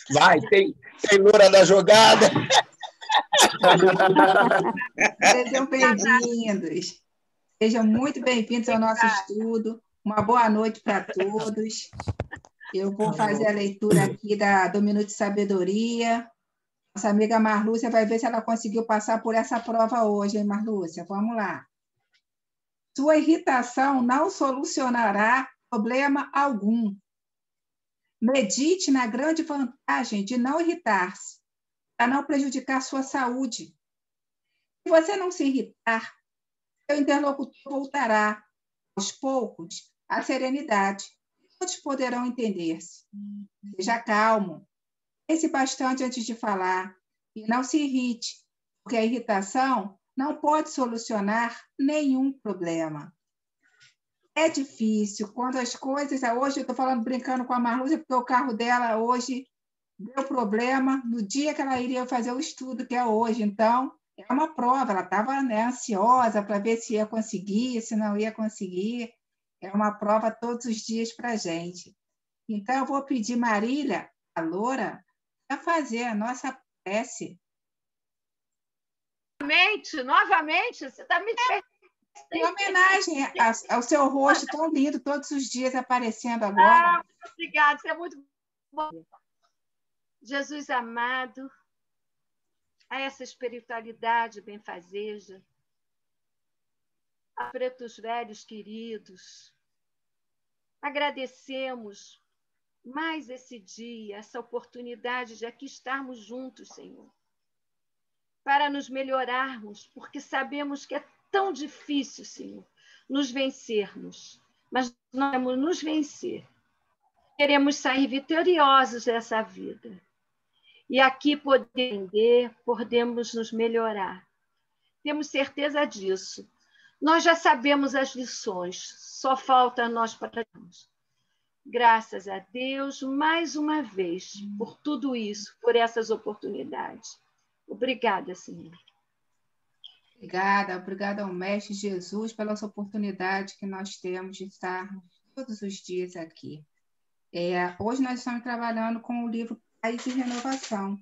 Vai, tem loura da jogada. Sejam bem-vindos. Sejam muito bem-vindos ao nosso estudo. Uma boa noite para todos. Eu vou fazer a leitura aqui do Minuto de Sabedoria. Nossa amiga Marlúcia vai ver se ela conseguiu passar por essa prova hoje, hein, Marlúcia? Vamos lá. Sua irritação não solucionará problema algum. Medite na grande vantagem de não irritar-se, para não prejudicar sua saúde. Se você não se irritar, seu interlocutor voltará, aos poucos, à serenidade. Todos poderão entender-se. Seja calmo. Pense bastante antes de falar e não se irrite, porque a irritação não pode solucionar nenhum problema. É difícil quando as coisas... Hoje eu estou falando, brincando com a Marlúcia, porque o carro dela hoje deu problema no dia que ela iria fazer o estudo, que é hoje. Então, é uma prova. Ela estava, ansiosa para ver se ia conseguir, se não ia conseguir. É uma prova todos os dias para a gente. Então, eu vou pedir Marília, a loura, para fazer a nossa prece. Novamente, você está me... Em homenagem ao seu rosto tão lindo, todos os dias aparecendo agora. Obrigada, você é muito bom. Jesus amado, a essa espiritualidade benfazeja, a pretos velhos queridos, agradecemos mais esse dia, essa oportunidade de aqui estarmos juntos, Senhor, para nos melhorarmos, porque sabemos que é tão difícil, Senhor, nos vencermos, mas nós vamos nos vencer. Queremos sair vitoriosos dessa vida. E aqui podemos nos melhorar. Temos certeza disso. Nós já sabemos as lições, só falta nós praticarmos. Graças a Deus, mais uma vez, por tudo isso, por essas oportunidades. Obrigada, Senhor. Obrigada ao Mestre Jesus pela essa oportunidade que nós temos de estar todos os dias aqui. Hoje nós estamos trabalhando com o livro Paz e Renovação,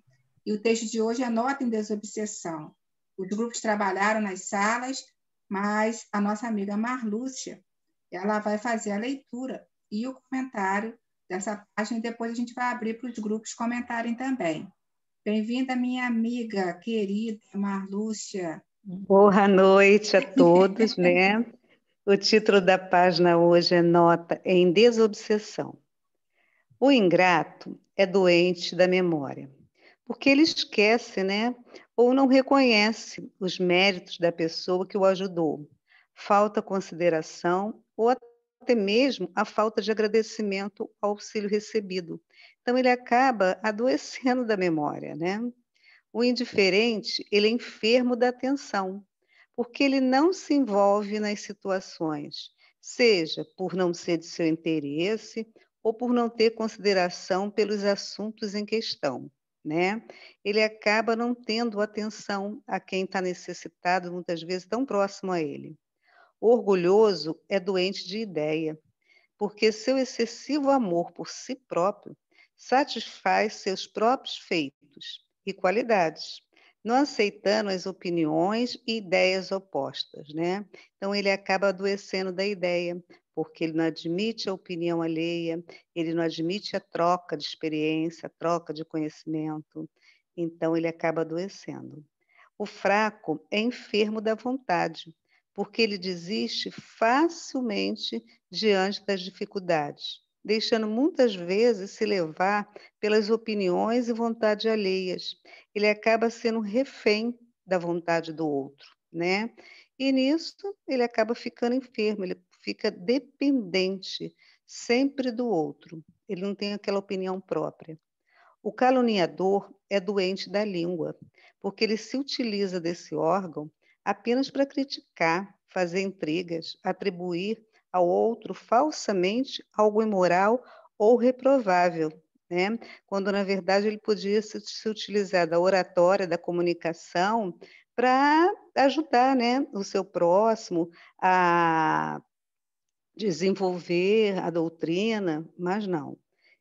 e o texto de hoje é Nota em Desobsessão. Os grupos trabalharam nas salas, mas a nossa amiga Marlúcia, ela vai fazer a leitura e o comentário dessa página, e depois a gente vai abrir para os grupos comentarem também. Bem-vinda, minha amiga querida Marlúcia. Boa noite a todos, né? O título da página hoje é Nota em Desobsessão. O ingrato é doente da memória, porque ele esquece, né? Ou não reconhece os méritos da pessoa que o ajudou. Falta consideração ou até mesmo a falta de agradecimento ao auxílio recebido. Então, ele acaba adoecendo da memória, né? O indiferente, ele é enfermo da atenção, porque ele não se envolve nas situações, seja por não ser de seu interesse ou por não ter consideração pelos assuntos em questão, né? Ele acaba não tendo atenção a quem está necessitado, muitas vezes tão próximo a ele. O orgulhoso é doente de ideia, porque seu excessivo amor por si próprio satisfaz seus próprios feitos e qualidades, não aceitando as opiniões e ideias opostas, né? Então, ele acaba adoecendo da ideia, porque ele não admite a opinião alheia, ele não admite a troca de experiência, a troca de conhecimento, então ele acaba adoecendo. O fraco é enfermo da vontade, porque ele desiste facilmente diante das dificuldades, deixando muitas vezes se levar pelas opiniões e vontades alheias. Ele acaba sendo refém da vontade do outro, né? E nisso ele acaba ficando enfermo, ele fica dependente sempre do outro. Ele não tem aquela opinião própria. O caluniador é doente da língua, porque ele se utiliza desse órgão apenas para criticar, fazer intrigas, atribuir ao outro falsamente algo imoral ou reprovável, né? Quando, na verdade, ele podia se utilizar da oratória, da comunicação, para ajudar, né, o seu próximo a desenvolver a doutrina, mas não.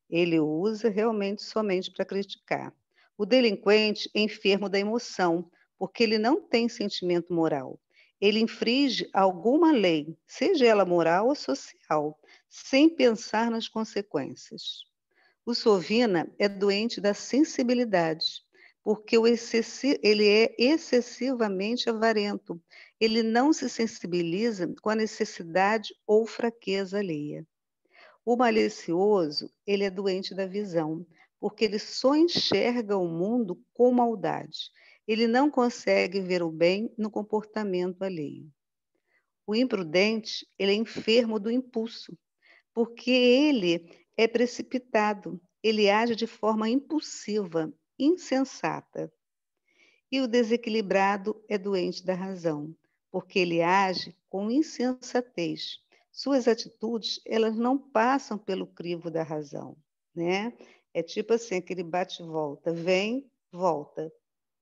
Ele o usa realmente somente para criticar. O delinquente é enfermo da emoção, porque ele não tem sentimento moral. Ele infringe alguma lei, seja ela moral ou social, sem pensar nas consequências. O Sovina é doente da sensibilidade, porque ele é excessivamente avarento. Ele não se sensibiliza com a necessidade ou fraqueza alheia. O malicioso, ele é doente da visão, porque ele só enxerga o mundo com maldade. Ele não consegue ver o bem no comportamento alheio. O imprudente, ele é enfermo do impulso, porque ele é precipitado, ele age de forma impulsiva, insensata. E o desequilibrado é doente da razão, porque ele age com insensatez. Suas atitudes, elas não passam pelo crivo da razão, né? É tipo assim, aquele bate-volta, vem, volta,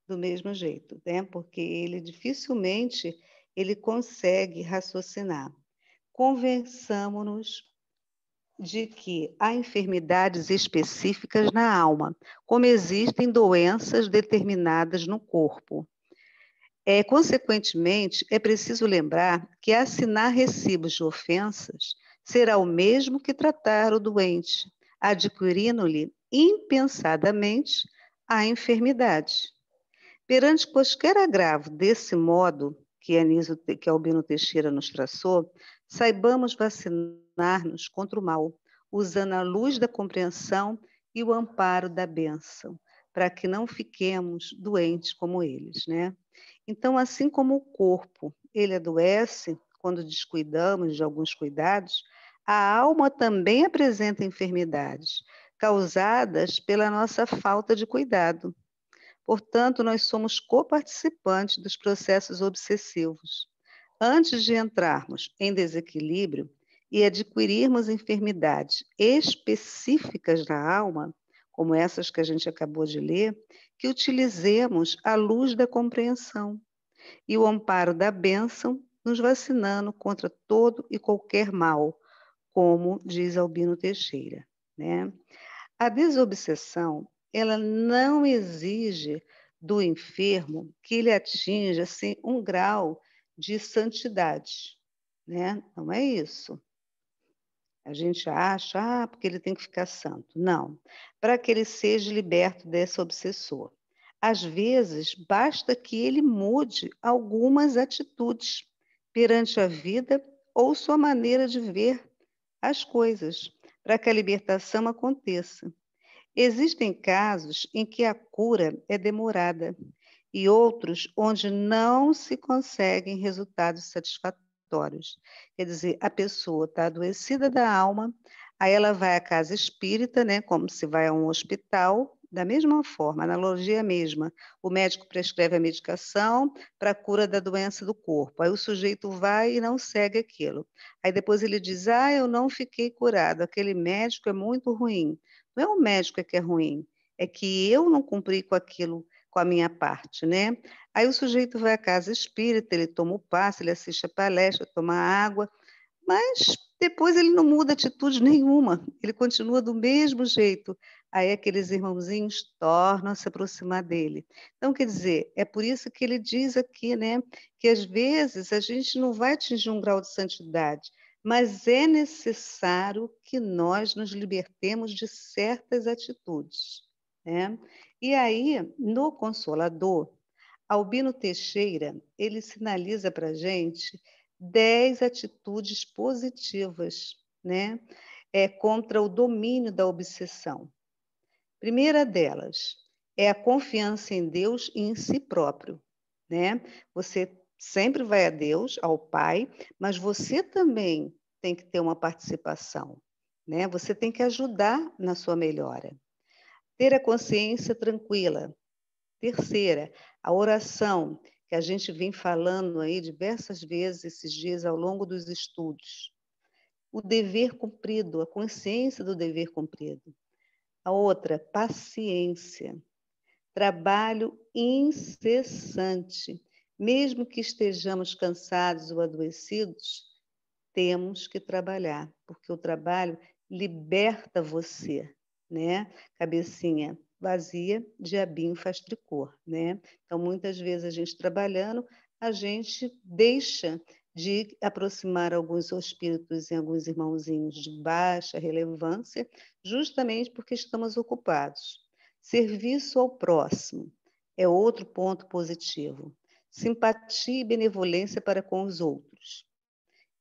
do mesmo jeito, né? Porque ele dificilmente ele consegue raciocinar. Convençamos-nos de que há enfermidades específicas na alma, como existem doenças determinadas no corpo. Consequentemente, é preciso lembrar que assinar recibos de ofensas será o mesmo que tratar o doente, adquirindo-lhe impensadamente a enfermidade. Perante qualquer agravo desse modo que Albino Teixeira nos traçou, saibamos vacinar-nos contra o mal, usando a luz da compreensão e o amparo da bênção, para que não fiquemos doentes como eles, né? Então, assim como o corpo, ele adoece quando descuidamos de alguns cuidados, a alma também apresenta enfermidades causadas pela nossa falta de cuidado. Portanto, nós somos coparticipantes dos processos obsessivos. Antes de entrarmos em desequilíbrio e adquirirmos enfermidades específicas da alma, como essas que a gente acabou de ler, que utilizemos a luz da compreensão e o amparo da bênção, nos vacinando contra todo e qualquer mal, como diz Albino Teixeira, né? A desobsessão, ela não exige do enfermo que ele atinja assim, um grau de santidade, né? Não é isso. A gente acha, porque ele tem que ficar santo. Não, para que ele seja liberto desse obsessor. Às vezes, basta que ele mude algumas atitudes perante a vida ou sua maneira de ver as coisas, para que a libertação aconteça. Existem casos em que a cura é demorada e outros onde não se conseguem resultados satisfatórios. Quer dizer, a pessoa está adoecida da alma, aí ela vai à casa espírita, né, como se vai a um hospital, da mesma forma, a analogia é a mesma. O médico prescreve a medicação para a cura da doença do corpo. Aí o sujeito vai e não segue aquilo. Aí depois ele diz, eu não fiquei curado, aquele médico é muito ruim. Não é o médico que é ruim, é que eu não cumpri com aquilo, com a minha parte, né? Aí o sujeito vai à casa espírita, ele toma o passe, ele assiste a palestra, toma água, mas depois ele não muda atitude nenhuma, ele continua do mesmo jeito. Aí aqueles irmãozinhos tornam a se aproximar dele. Então, quer dizer, é por isso que ele diz aqui, né, que às vezes a gente não vai atingir um grau de santidade, mas é necessário que nós nos libertemos de certas atitudes, né? E aí, no Consolador, Albino Teixeira, ele sinaliza para a gente 10 atitudes positivas, né? Contra o domínio da obsessão. Primeira delas é a confiança em Deus e em si próprio, né? Você sempre vai a Deus, ao Pai, mas você também tem que ter uma participação, né? Você tem que ajudar na sua melhora. Ter a consciência tranquila. Terceira, a oração, que a gente vem falando aí diversas vezes esses dias ao longo dos estudos. O dever cumprido, a consciência do dever cumprido. A outra, paciência. Trabalho incessante. Mesmo que estejamos cansados ou adoecidos, temos que trabalhar, porque o trabalho liberta você, né? Cabecinha vazia, diabinho faz tricô, né? Então, muitas vezes a gente trabalhando, a gente deixa de aproximar alguns espíritos e alguns irmãozinhos de baixa relevância, justamente porque estamos ocupados. Serviço ao próximo é outro ponto positivo. Simpatia e benevolência para com os outros.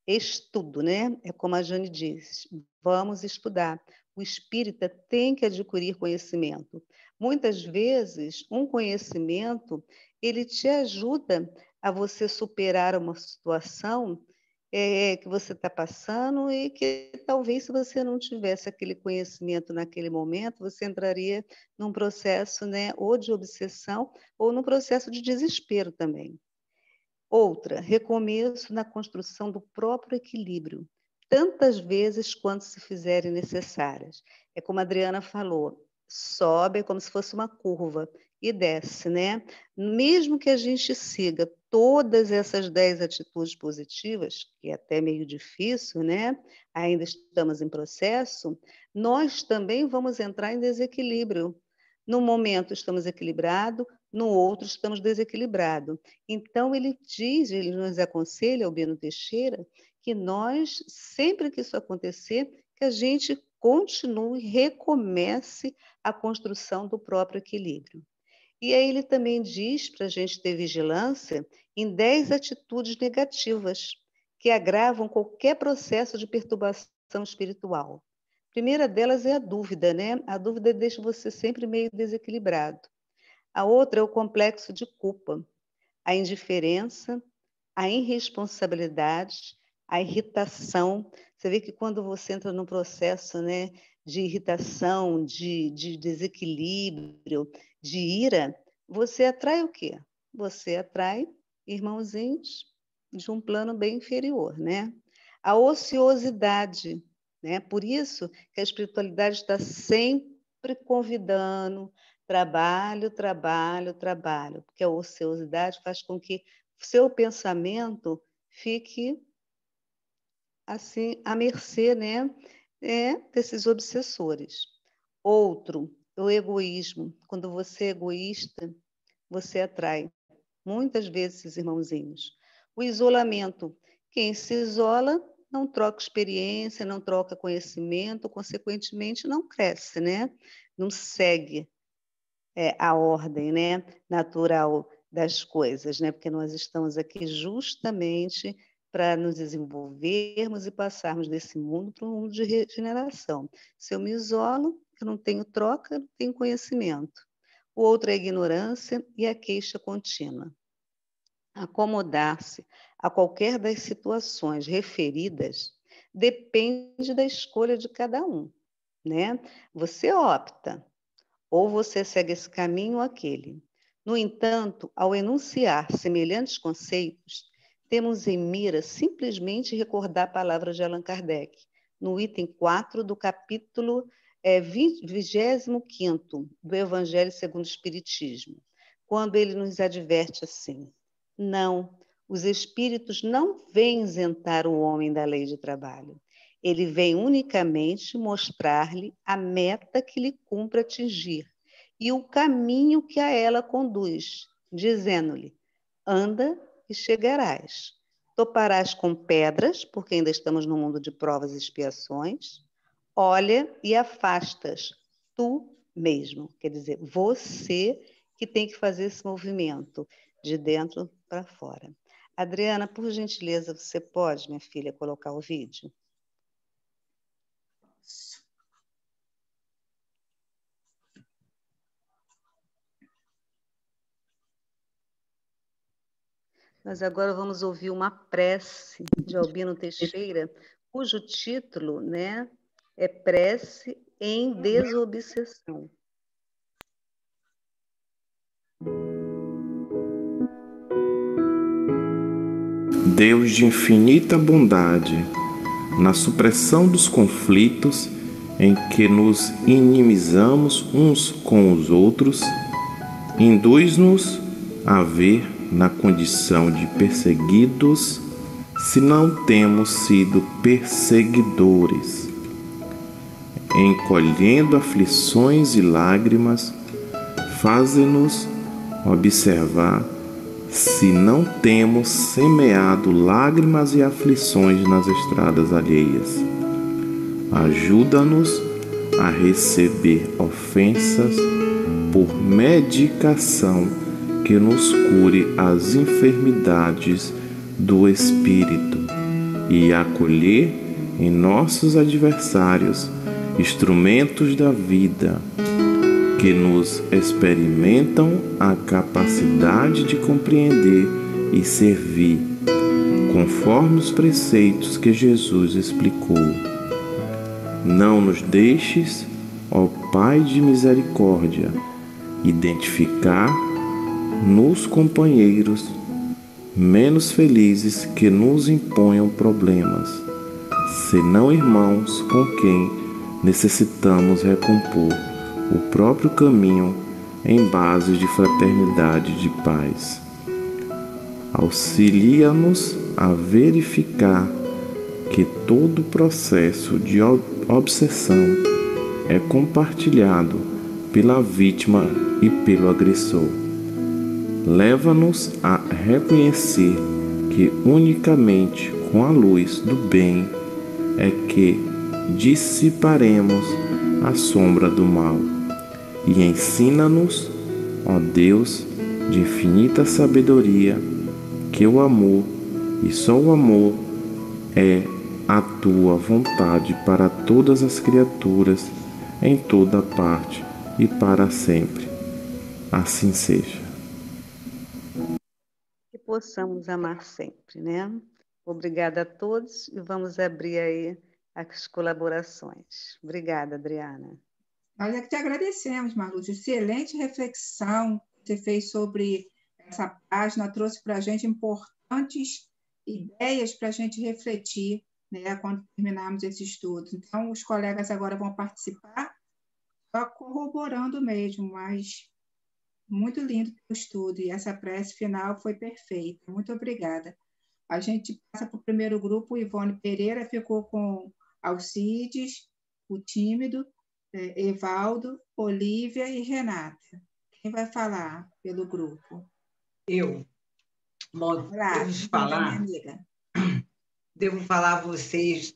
Estudo, né? É como a Jane diz, vamos estudar. O espírita tem que adquirir conhecimento. Muitas vezes, um conhecimento, ele te ajuda a você superar uma situação que você está passando e que talvez, se você não tivesse aquele conhecimento naquele momento, você entraria num processo, né, ou de obsessão ou num processo de desespero também. Outra, recomeço na construção do próprio equilíbrio, tantas vezes quanto se fizerem necessárias. É como a Adriana falou, sobe como se fosse uma curva e desce, né? Mesmo que a gente siga todas essas 10 atitudes positivas, que é até meio difícil, né? Ainda estamos em processo, nós também vamos entrar em desequilíbrio. No momento estamos equilibrados, no outro estamos desequilibrados. Então, ele nos aconselha, Albino Teixeira, que nós, sempre que isso acontecer, que a gente continue, recomece a construção do próprio equilíbrio. E aí ele também diz para a gente ter vigilância em 10 atitudes negativas que agravam qualquer processo de perturbação espiritual. A primeira delas é a dúvida, né? A dúvida deixa você sempre meio desequilibrado. A outra é o complexo de culpa, a indiferença, a irresponsabilidade, a irritação. Você vê que quando você entra num processo, né, de irritação, de desequilíbrio, de ira, você atrai o quê? Você atrai irmãozinhos de um plano bem inferior, né? A ociosidade, né? Por isso que a espiritualidade está sempre convidando trabalho, trabalho, trabalho, porque a ociosidade faz com que seu pensamento fique assim à mercê, né, desses obsessores. Outro, o egoísmo. Quando você é egoísta, você atrai muitas vezes esses irmãozinhos. O isolamento. Quem se isola não troca experiência, não troca conhecimento, consequentemente não cresce, né? Não segue a ordem, né, natural das coisas, né? Porque nós estamos aqui justamente para nos desenvolvermos e passarmos desse mundo para um mundo de regeneração. Se eu me isolo, eu não tenho troca, não tenho conhecimento. O outro é a ignorância e a queixa contínua. Acomodar-se a qualquer das situações referidas depende da escolha de cada um, né? Você opta, ou você segue esse caminho ou aquele. No entanto, ao enunciar semelhantes conceitos, temos em mira simplesmente recordar palavras de Allan Kardec, no item 4 do capítulo 25º do Evangelho segundo o Espiritismo, quando ele nos adverte assim: não, os espíritos não vêm isentar o homem da lei de trabalho. Ele vem unicamente mostrar-lhe a meta que lhe cumpre atingir e o caminho que a ela conduz, dizendo-lhe: anda e chegarás. Toparás com pedras, porque ainda estamos no mundo de provas e expiações. Olha e afastas, tu mesmo. Quer dizer, você que tem que fazer esse movimento de dentro para fora. Adriana, por gentileza, você pode, minha filha, colocar o vídeo? Nós agora vamos ouvir uma prece de Albino Teixeira, cujo título, né, é Prece em Desobsessão. Deus de infinita bondade, na supressão dos conflitos em que nos inimizamos uns com os outros, induz-nos a ver na condição de perseguidos, se não temos sido perseguidores. encolhendo aflições e lágrimas, faze-nos observar se não temos semeado lágrimas e aflições nas estradas alheias. Ajuda-nos a receber ofensas por medicação que nos cure as enfermidades do espírito e acolher em nossos adversários instrumentos da vida que nos experimentam a capacidade de compreender e servir, conforme os preceitos que Jesus explicou. Não nos deixes, ó Pai de misericórdia, identificar nos companheiros menos felizes que nos imponham problemas, senão irmãos com quem necessitamos recompor o próprio caminho em base de fraternidade e de paz. Auxilia-nos a verificar que todo processo de obsessão é compartilhado pela vítima e pelo agressor. Leva-nos a reconhecer que unicamente com a luz do bem é que dissiparemos a sombra do mal. E ensina-nos, ó Deus, de infinita sabedoria, que o amor, e só o amor, é a tua vontade para todas as criaturas, em toda parte e para sempre. Assim seja. Que possamos amar sempre, né? Obrigada a todos e vamos abrir aí as colaborações. Obrigada, Adriana. Nós é que te agradecemos, Marlúcia. Excelente reflexão que você fez sobre essa página, trouxe para a gente importantes ideias para a gente refletir, né, quando terminarmos esse estudo. Então, os colegas agora vão participar, só corroborando mesmo, mas muito lindo o estudo, e essa prece final foi perfeita. Muito obrigada. A gente passa para o primeiro grupo. O Ivone Pereira ficou com Alcides, o Tímido, Evaldo, Olívia e Renata. Quem vai falar pelo grupo? Eu. Bom, Olá, devo falar a vocês,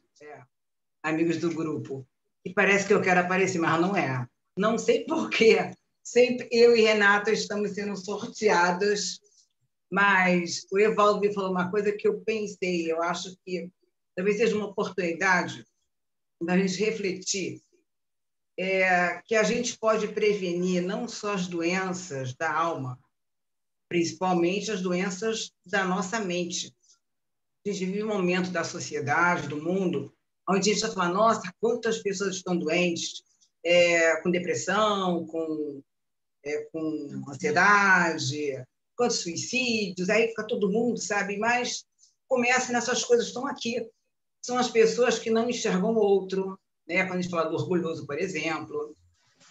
amigos do grupo, que parece que eu quero aparecer, mas não é. Não sei por quê. Sempre eu e Renata estamos sendo sorteadas, mas o Evaldo me falou uma coisa que eu pensei, eu acho que talvez seja uma oportunidade da gente refletir, que a gente pode prevenir não só as doenças da alma, principalmente as doenças da nossa mente. A gente vive um momento da sociedade, do mundo, onde a gente está falando, nossa, quantas pessoas estão doentes, com depressão, com ansiedade, quantos suicídios, aí fica todo mundo, sabe? Mas começa nessas coisas que estão aqui. São as pessoas que não enxergam o outro, né? Quando a gente fala do orgulhoso, por exemplo.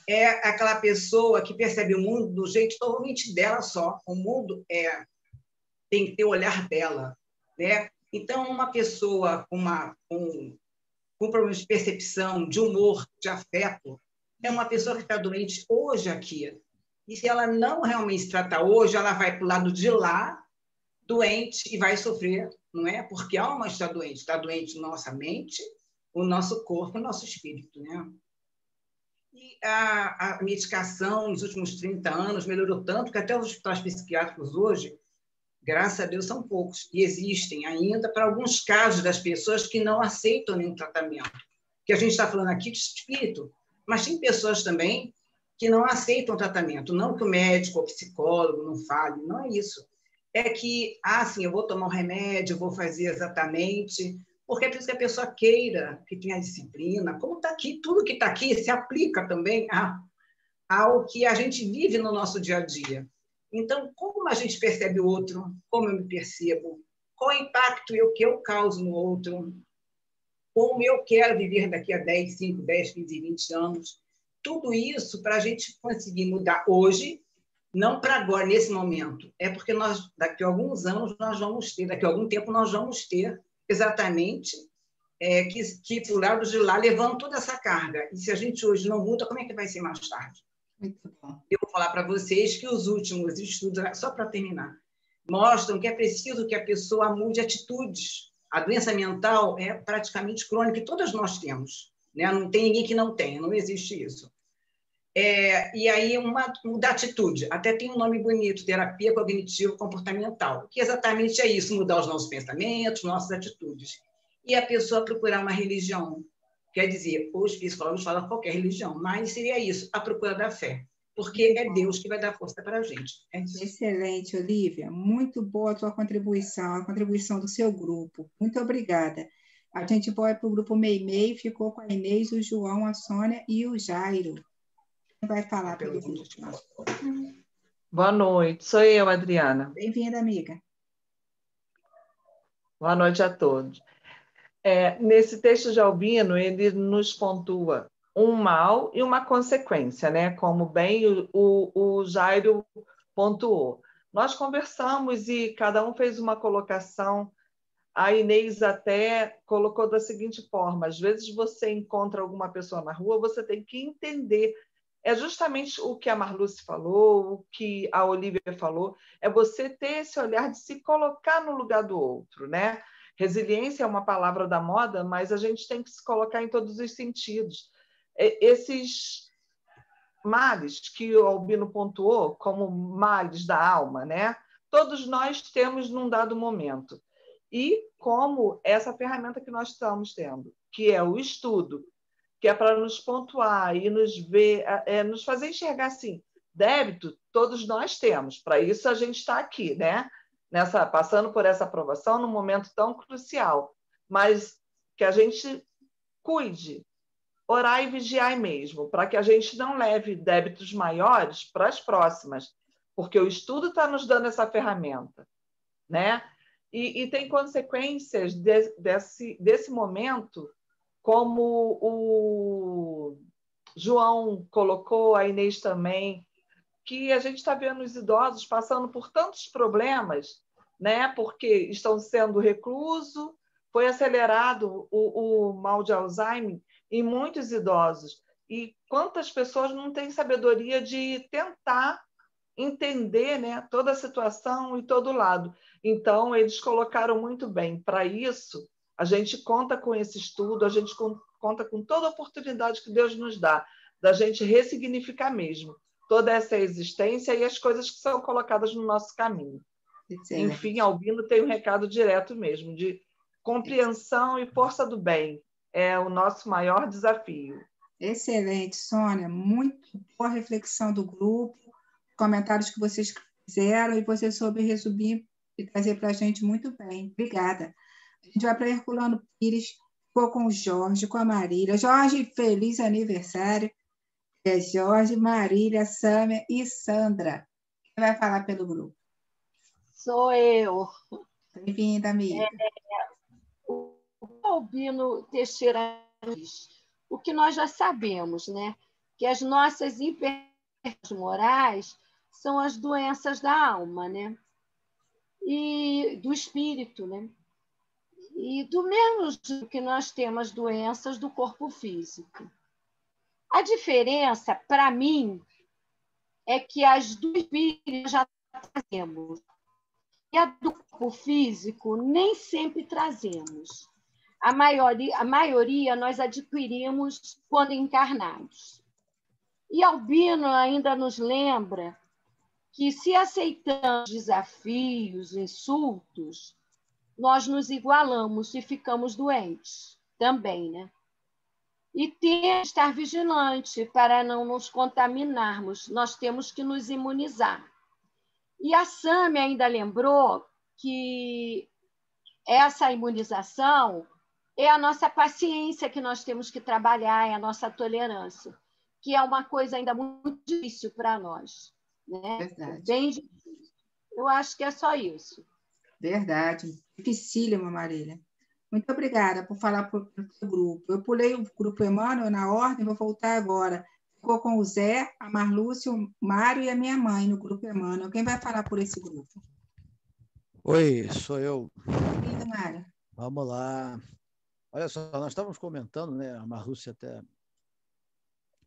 É aquela pessoa que percebe o mundo do jeito totalmente dela só. O mundo tem que ter o olhar dela, né? Então, uma pessoa com problemas de percepção, de humor, de afeto, é uma pessoa que está doente hoje aqui. E se ela não realmente se tratar hoje, ela vai para o lado de lá, doente, e vai sofrer, não é? Porque a alma está doente nossa mente, o nosso corpo, o nosso espírito, né? E a medicação nos últimos 30 anos melhorou tanto que até os hospitais psiquiátricos hoje, graças a Deus, são poucos. E existem ainda para alguns casos das pessoas que não aceitam nenhum tratamento. Que a gente está falando aqui de espírito, mas tem pessoas também que não aceitam tratamento. Não que o médico ou psicólogo não fale, não é isso. É que, sim, eu vou tomar um remédio, eu vou fazer exatamente, porque é preciso que a pessoa queira, que tenha disciplina. Como está aqui, tudo que está aqui se aplica também ao que a gente vive no nosso dia a dia. Então, como a gente percebe o outro, como eu me percebo, qual o impacto que eu causo no outro, como eu quero viver daqui a 10, 5, 10, 15, 20 anos. Tudo isso para a gente conseguir mudar hoje, não para agora, nesse momento. É porque daqui a alguns anos, daqui a algum tempo, nós vamos ter exatamente que por lado de lá levam toda essa carga. E se a gente hoje não muda, como é que vai ser mais tarde? Muito bom. Eu vou falar para vocês que os últimos estudos, só para terminar, mostram que é preciso que a pessoa mude atitudes. A doença mental é praticamente crônica, e todas nós temos, né? Não tem ninguém que não tenha, não existe isso. E aí, mudar atitude. Até tem um nome bonito, terapia cognitivo-comportamental, que exatamente é isso, mudar os nossos pensamentos, nossas atitudes. E a pessoa procurar uma religião. Quer dizer, os psicólogos falam qualquer religião, mas seria isso, a procura da fé. Porque é Deus que vai dar força para a gente. É isso. Excelente, Olívia. Muito boa a tua contribuição, a contribuição do seu grupo. Muito obrigada. A gente vai para o grupo Meimei, ficou com a Inês, o João, a Sônia e o Jairo. Quem vai falar pelo grupo? Boa noite, sou eu, Adriana. Bem-vinda, amiga. Boa noite a todos. Nesse texto de Albino, ele nos pontua um mal e uma consequência, né? Como bem o Jairo pontuou. Nós conversamos e cada um fez uma colocação. A Inês até colocou da seguinte forma: às vezes você encontra alguma pessoa na rua, você tem que entender. É justamente o que a Marluce falou, o que a Olívia falou, é você ter esse olhar de se colocar no lugar do outro, né? Resiliência é uma palavra da moda, mas a gente tem que se colocar em todos os sentidos. Esses males que o Albino pontuou como males da alma, né? Todos nós temos num dado momento. E como essa ferramenta que nós estamos tendo, que é o estudo, que é para nos pontuar e nos ver, nos fazer enxergar assim, débito todos nós temos, para isso a gente está aqui, né? Passando por essa aprovação num momento tão crucial, mas que a gente cuide, orar e vigiar mesmo, para que a gente não leve débitos maiores para as próximas, porque o estudo está nos dando essa ferramenta, né? E tem consequências desse momento, como o João colocou, a Inês também, que a gente está vendo os idosos passando por tantos problemas, né? Porque estão sendo reclusos, foi acelerado o mal de Alzheimer em muitos idosos. E quantas pessoas não têm sabedoria de tentar entender, né, toda a situação e todo lado. Então, eles colocaram muito bem. Para isso, a gente conta com esse estudo, a gente conta com toda a oportunidade que Deus nos dá, da gente ressignificar mesmo toda essa existência e as coisas que são colocadas no nosso caminho. Excelente. Enfim, Albino tem um recado direto mesmo, de compreensão e força do bem. É o nosso maior desafio. Excelente, Sônia. Muito boa reflexão do grupo, comentários que vocês fizeram e você soube resumir e trazer para a gente muito bem. Obrigada. A gente vai para Herculano Pires, ficou com o Jorge, com a Marília. Jorge, feliz aniversário. Jorge, Marília, Sâmia e Sandra. Quem vai falar pelo grupo? Sou eu. Bem-vinda, amiga. O Albino Teixeira diz o que nós já sabemos, né? Que as nossas imperfeições morais são as doenças da alma, né? E do espírito, né? E do mesmo jeito que nós temos as doenças do corpo físico. A diferença, para mim, é que as do espírito já trazemos. E a do corpo físico nem sempre trazemos. A maioria nós adquirimos quando encarnados. E Albino ainda nos lembra que, se aceitamos desafios, insultos, nós nos igualamos e ficamos doentes também, né? E temos que estar vigilante para não nos contaminarmos. Nós temos que nos imunizar. E a Sâmia ainda lembrou que essa imunização é a nossa paciência que nós temos que trabalhar, é a nossa tolerância, que é uma coisa ainda muito difícil para nós. Né? Verdade. Bem difícil. Eu acho que é só isso. Verdade. Dificílimo, Marília. Muito obrigada por falar para o grupo. Eu pulei o grupo Emmanuel na ordem, vou voltar agora. Ficou com o Zé, a Marlúcia, o Mário e a minha mãe no grupo Emmanuel. Quem vai falar por esse grupo? Oi, sou eu. Bem-vindo, Mário. Vamos lá. Olha só, nós estávamos comentando, né, a Marlúcia até,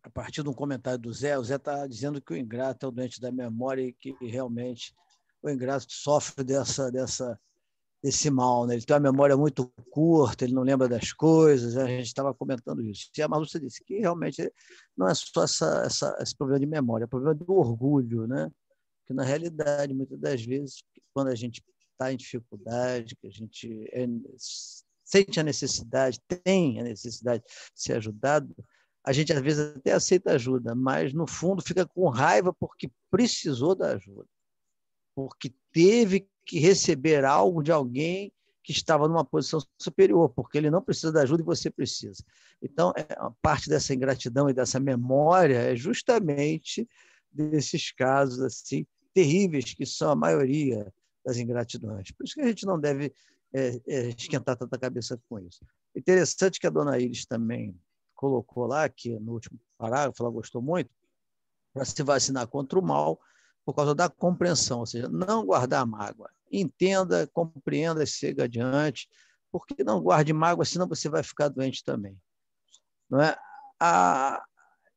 a partir de um comentário do Zé, o Zé está dizendo que o ingrato é o doente da memória e que realmente o ingrato sofre desse mal, né? Ele tem uma memória muito curta, ele não lembra das coisas, a gente estava comentando isso. E a Marlúcia disse que realmente não é só esse problema de memória, é o problema do orgulho, né? Que, na realidade, muitas das vezes, quando a gente está em dificuldade, que a gente sente a necessidade, tem a necessidade de ser ajudado, a gente, às vezes, até aceita ajuda, mas, no fundo, fica com raiva porque precisou da ajuda, porque teve que receber algo de alguém que estava numa posição superior, porque ele não precisa da ajuda e você precisa. Então, parte dessa ingratidão e dessa memória é justamente desses casos assim terríveis, que são a maioria das ingratidões. Por isso que a gente não deve esquentar tanta cabeça com isso. Interessante que a dona Iris também colocou lá, que no último parágrafo, ela gostou muito, para se vacinar contra o mal, por causa da compreensão, ou seja, não guardar mágoa. Entenda, compreenda, siga adiante, porque não guarde mágoa, senão você vai ficar doente também. Não é?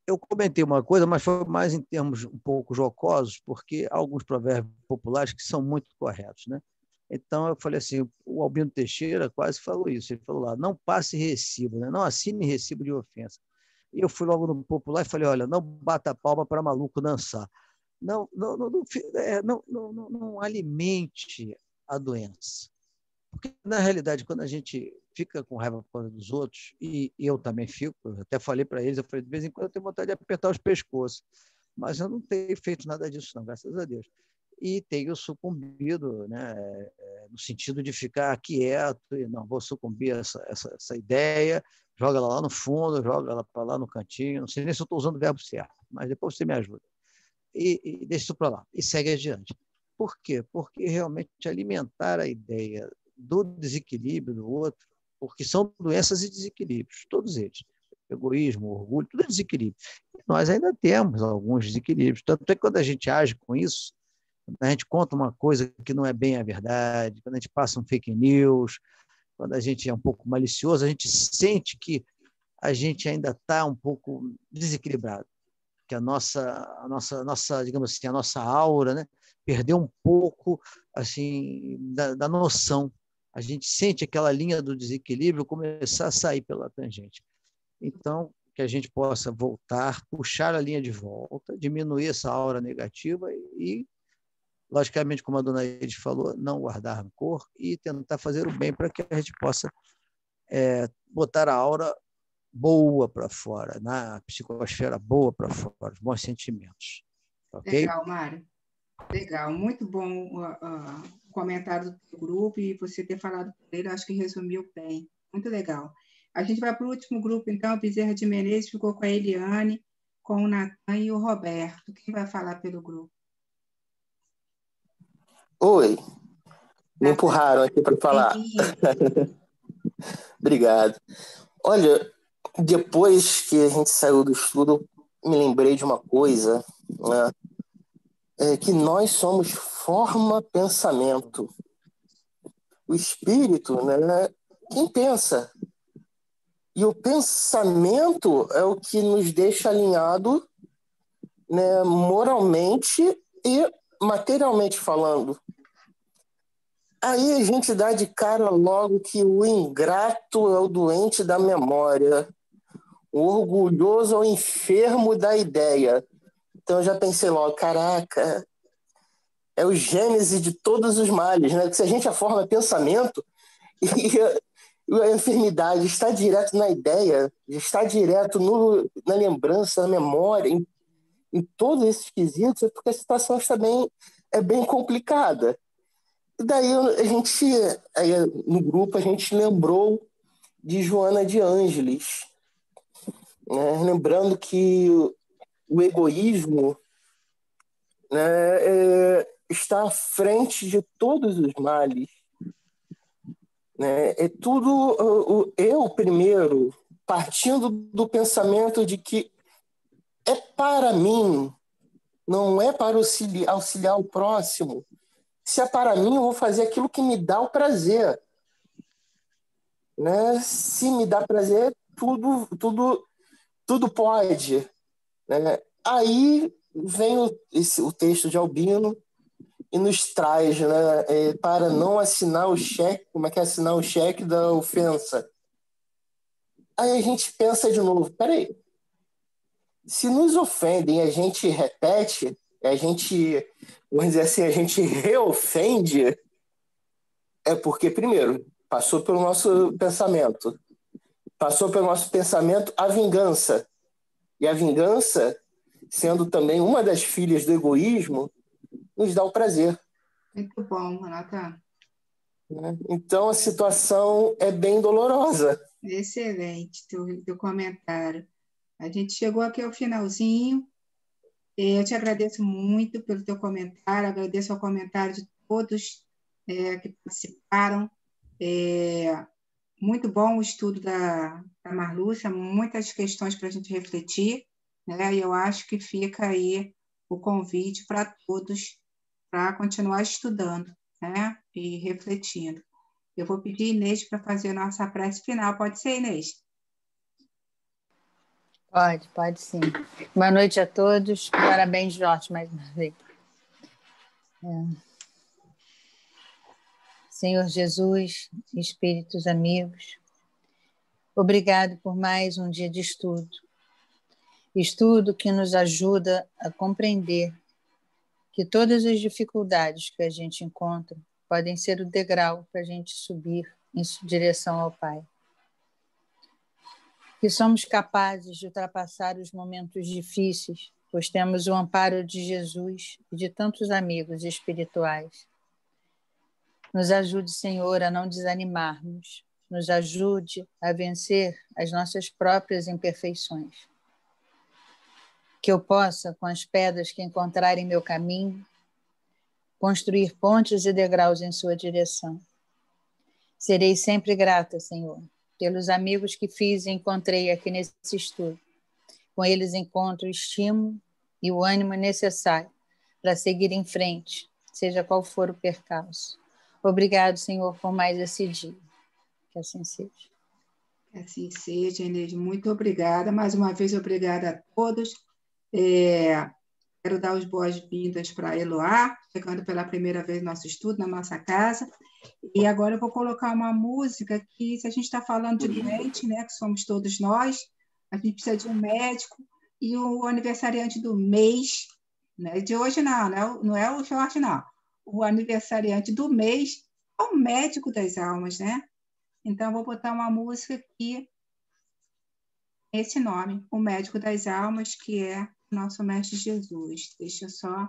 Eu comentei uma coisa, mas foi mais em termos um pouco jocosos, porque há alguns provérbios populares que são muito corretos, né? Então, eu falei assim, o Albino Teixeira quase falou isso, ele falou lá, não passe recibo, né? Não assine recibo de ofensa. E eu fui logo no popular e falei, olha, não bata palma para maluco dançar. Não alimente a doença. Porque, na realidade, quando a gente fica com raiva por causa dos outros, e eu também fico, eu até falei para eles, eu falei, de vez em quando eu tenho vontade de apertar os pescoços, mas eu não tenho feito nada disso, não, graças a Deus. E tenho sucumbido, né, no sentido de ficar quieto, e não, vou sucumbir a essa ideia, joga ela lá no fundo, joga ela para lá no cantinho, não sei nem se eu estou usando o verbo certo, mas depois você me ajuda. E deixa isso para lá, e segue adiante. Por quê? Porque realmente alimentar a ideia do desequilíbrio do outro, porque são doenças e desequilíbrios, todos eles. Egoísmo, orgulho, tudo é desequilíbrio. E nós ainda temos alguns desequilíbrios. Tanto é que quando a gente age com isso, quando a gente conta uma coisa que não é bem a verdade, quando a gente passa um fake news, quando a gente é um pouco malicioso, a gente sente que a gente ainda está um pouco desequilibrado, que a nossa, digamos assim, a nossa aura, né, perdeu um pouco assim da noção. A gente sente aquela linha do desequilíbrio começar a sair pela tangente. Então, que a gente possa voltar, puxar a linha de volta, diminuir essa aura negativa e, logicamente, como a dona Iris falou, não guardar rancor e tentar fazer o bem para que a gente possa botar a aura boa para fora, na psicosfera boa para fora, os bons sentimentos. Okay? Legal, Mário. Legal, muito bom o comentário do teu grupo e você ter falado por ele, acho que resumiu bem. Muito legal. A gente vai para o último grupo, então, o Bezerra de Menezes ficou com a Eliane, com o Natan e o Roberto. Quem vai falar pelo grupo? Oi, me empurraram aqui para falar. Obrigado. Olha, depois que a gente saiu do estudo, me lembrei de uma coisa, né? Que nós somos forma-pensamento. O espírito, né, quem pensa. E o pensamento é o que nos deixa alinhado, né, moralmente e materialmente falando. Aí a gente dá de cara logo que o ingrato é o doente da memória, o orgulhoso é o enfermo da ideia. Então eu já pensei logo, caraca, é o gênese de todos os males, né? Porque se a gente forma pensamento e a enfermidade está direto na ideia, está direto na lembrança, na memória, em todos esses quesitos, é porque a situação também é bem complicada. E daí no grupo, a gente lembrou de Joana de Ângeles, né? Lembrando que o egoísmo, né, está à frente de todos os males. Né? É tudo eu primeiro, partindo do pensamento de que é para mim, não é para auxiliar o próximo. Se é para mim, eu vou fazer aquilo que me dá o prazer. né? Se me dá prazer, tudo pode, né? Aí vem o texto de Albino e nos traz, né, para não assinar o cheque, como é que é assinar o cheque da ofensa? Aí a gente pensa de novo, peraí, se nos ofendem, a gente repete, a gente, vamos dizer assim, a gente reofende, é porque, primeiro, passou pelo nosso pensamento a vingança. E a vingança, sendo também uma das filhas do egoísmo, nos dá o prazer. Muito bom, Renata. Então, a situação é bem dolorosa. Excelente teu comentário. A gente chegou aqui ao finalzinho. Eu te agradeço muito pelo teu comentário, agradeço o comentário de todos que participaram. Muito bom o estudo da Marlúcia, muitas questões para a gente refletir, né? E eu acho que fica aí o convite para todos para continuar estudando, né? E refletindo. Eu vou pedir a Inês para fazer a nossa prece final. Pode ser, Inês? Pode sim. Boa noite a todos. Parabéns, Jorge, mais uma vez. Senhor Jesus, espíritos amigos, obrigado por mais um dia de estudo. Estudo que nos ajuda a compreender que todas as dificuldades que a gente encontra podem ser o degrau para a gente subir em direção ao Pai. Que somos capazes de ultrapassar os momentos difíceis, pois temos o amparo de Jesus e de tantos amigos espirituais. Nos ajude, Senhor, a não desanimarmos. Nos ajude a vencer as nossas próprias imperfeições. Que eu possa, com as pedras que encontrar em meu caminho, construir pontes e degraus em sua direção. Serei sempre grata, Senhor, pelos amigos que fiz e encontrei aqui nesse estudo. Com eles encontro o estímulo e o ânimo necessário para seguir em frente, seja qual for o percalço. Obrigado, Senhor, por mais esse dia. Que assim seja. Que assim seja, Inês. Muito obrigada. Mais uma vez, obrigada a todos. Quero dar as boas-vindas para a Eloá, chegando pela primeira vez no nosso estudo, na nossa casa. E agora eu vou colocar uma música que, se a gente está falando de doente, né, que somos todos nós, a gente precisa de um médico, e o aniversariante do mês, né, de hoje não é o Jorge, não. O aniversariante do mês é o médico das almas, né? Então, eu vou botar uma música aqui, esse nome, o médico das almas, que é nosso Mestre Jesus. Deixa eu só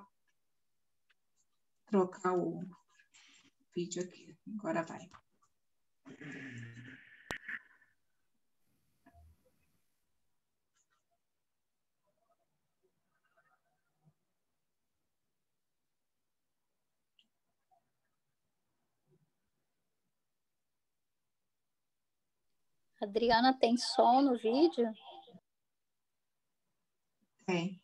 trocar o vídeo aqui. Agora vai. Adriana, tem som no vídeo? Tem.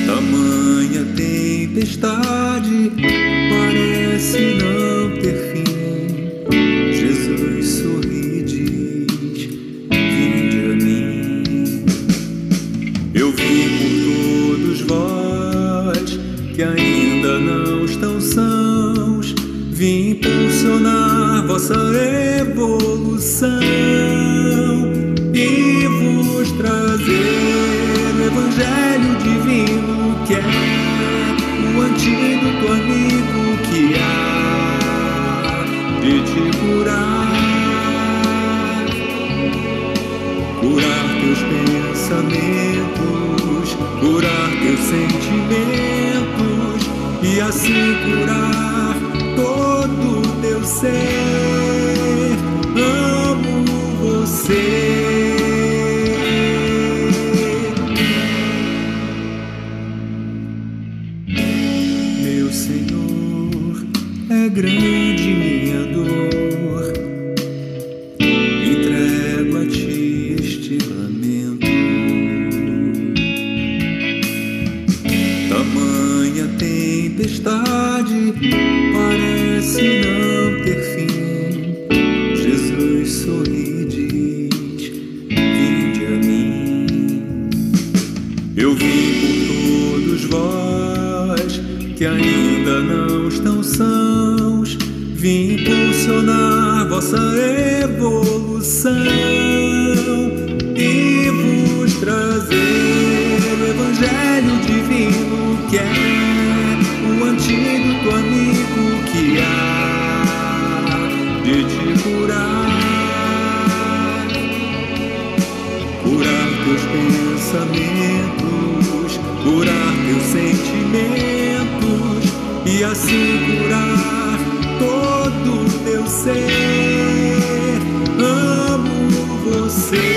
Tamanho evolução e vos trazer o Evangelho divino, que é o antídoto amigo que há de te curar, curar teus pensamentos, curar teus sentimentos e assim curar todo o teu ser. Amo você. Meu Senhor, é grande minha dor, entrego a ti este lamento. Tamanha tempestade parece não ter fim. Jesus sorri e diz: vinde a mim. Eu vim por todos vós que ainda não estão sãos, vim impulsionar vossa evolução e vos trazer o Evangelho divino, que é o antídoto amigo que há de te curar, curar teus pensamentos, curar teus sentimentos e assim curar todo o teu ser. Amo você.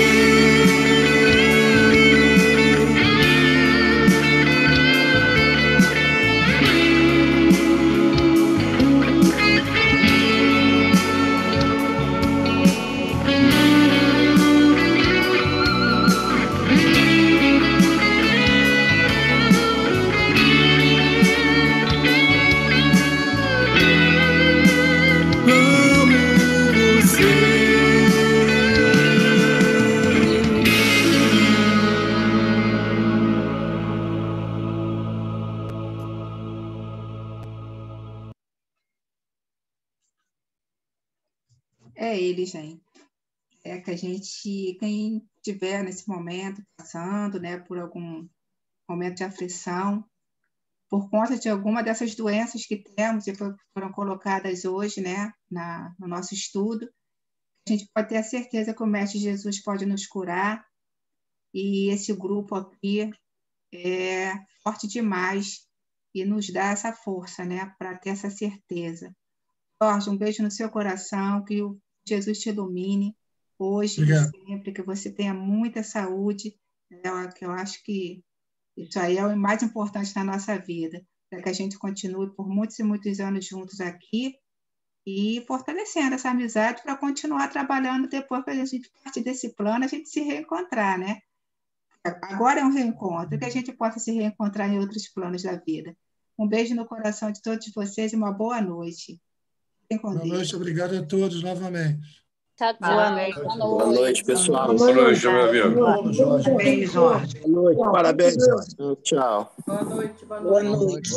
É ele, gente. É que a gente, quem estiver nesse momento passando, né, por algum momento de aflição, por conta de alguma dessas doenças que temos e foram colocadas hoje, né, no nosso estudo, a gente pode ter a certeza que o Mestre Jesus pode nos curar, e esse grupo aqui é forte demais e nos dá essa força, né, para ter essa certeza. Jorge, um beijo no seu coração, que o Jesus te ilumine hoje e sempre, que você tenha muita saúde, né, que eu acho que isso aí é o mais importante na nossa vida, para que a gente continue por muitos e muitos anos juntos aqui e fortalecendo essa amizade para continuar trabalhando depois, para a gente partir desse plano, a gente se reencontrar, né? Agora é um reencontro, que a gente possa se reencontrar em outros planos da vida. Um beijo no coração de todos vocês e uma boa noite. Boa noite, obrigado a todos novamente. Tchau, tchau. Boa noite, pessoal. Boa noite, meu amigo. Parabéns, Jorge. Boa noite, parabéns, Jorge. Tchau. Boa noite. Boa noite.